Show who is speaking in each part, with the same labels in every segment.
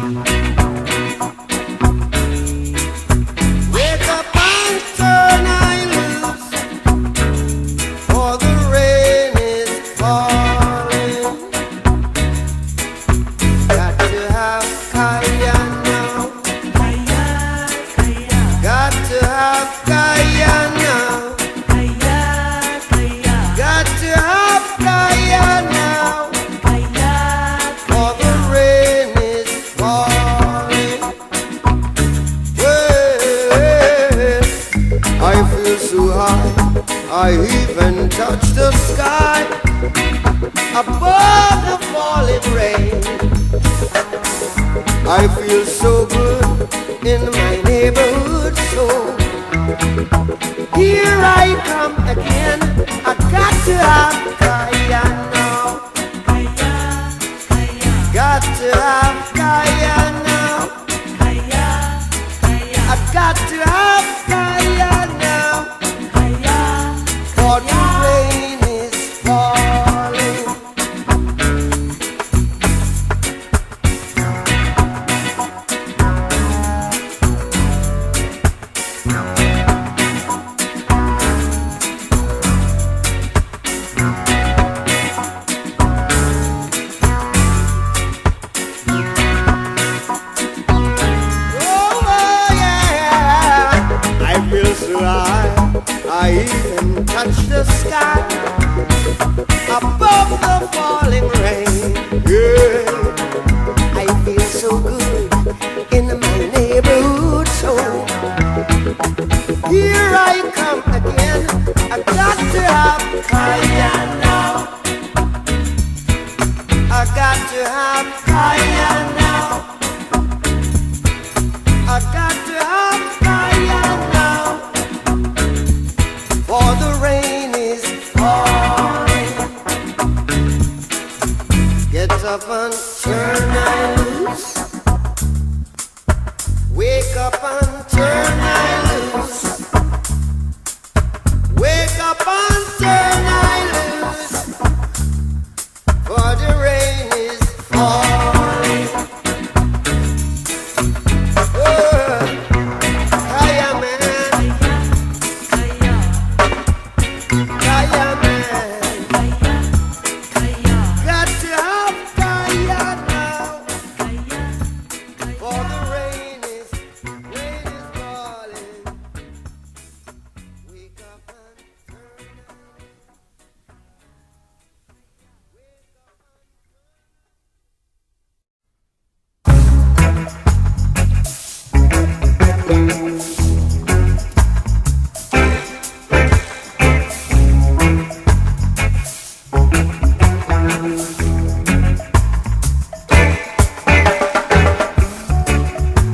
Speaker 1: Wake up and turn I loose, for the rain is falling. Got to have kaya now. Got to have kaya now. Got to have kaya now. For the rain is falling. Well, I feel so high, I even touch the sky above the falling rain. I feel so good in my neighborhood, so here I come again. I got to have kaya now. Got to have kaya now. I got to have kaya now. For the rain is falling. Oh yeah, I feel so high, I even touch the sky above the falling rain. Yeah, I feel so good in my neighborhood, so here I come again. I got to have kaya now. I got to have kaya now. I got to have kaya now. For the rain is falling. Get up and turn I loose. Wake up and turn I loose. Wake up and turn I loose. For the rain is falling. Oh, kaya man, kaya man. Got to have kaya now. For the rain is falling. Wake up and turn.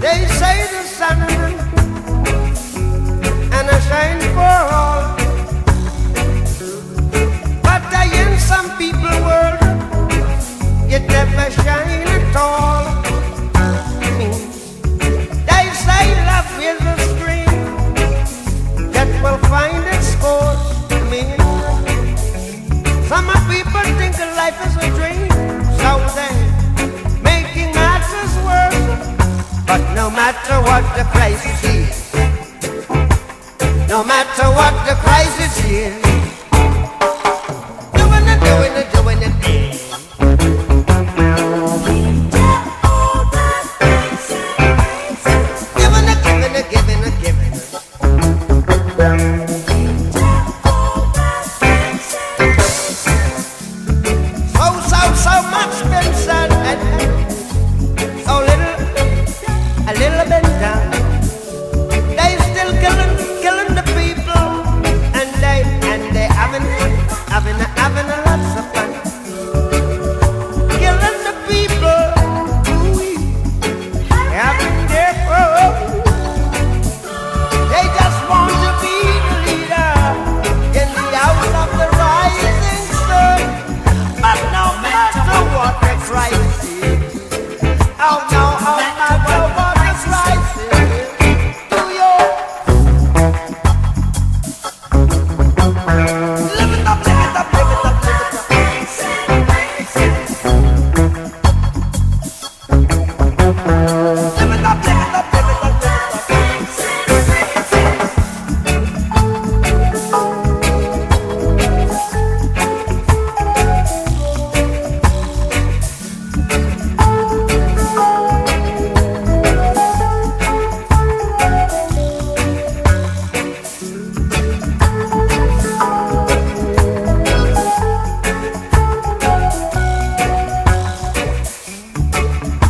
Speaker 1: They say the sun and I shine for all, but in some people world it never shine at all. They say love is a stream that will find its course. Some people think life is a dream, so they making matters worse. But no matter what the crisis is, no matter what the crisis is, doing it, doing it, doing it. Giving it, giving it, giving it, giving it. So much been said and so little, a little bit done. They still killing the people, and they having lots of fun. Killing the people, having their fun. They just want to be the leader in the hour of the rising sun. But no matter what the crisis is, oh no, no matter what the crisis is, do you live it up, live it up, live it up, live it up. Live it up, live it up, live it up, live it up.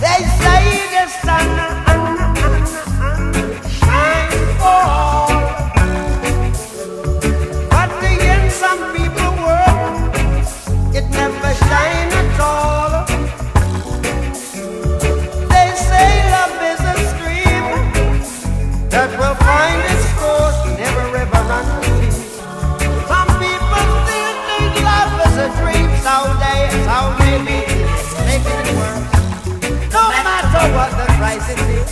Speaker 1: They say the sun shines for all, but in some people world it never shines at all. They say love is a stream that will find its course, never ever run free. Some people still think love is a dream, so they be making it work. No matter what the crisis is,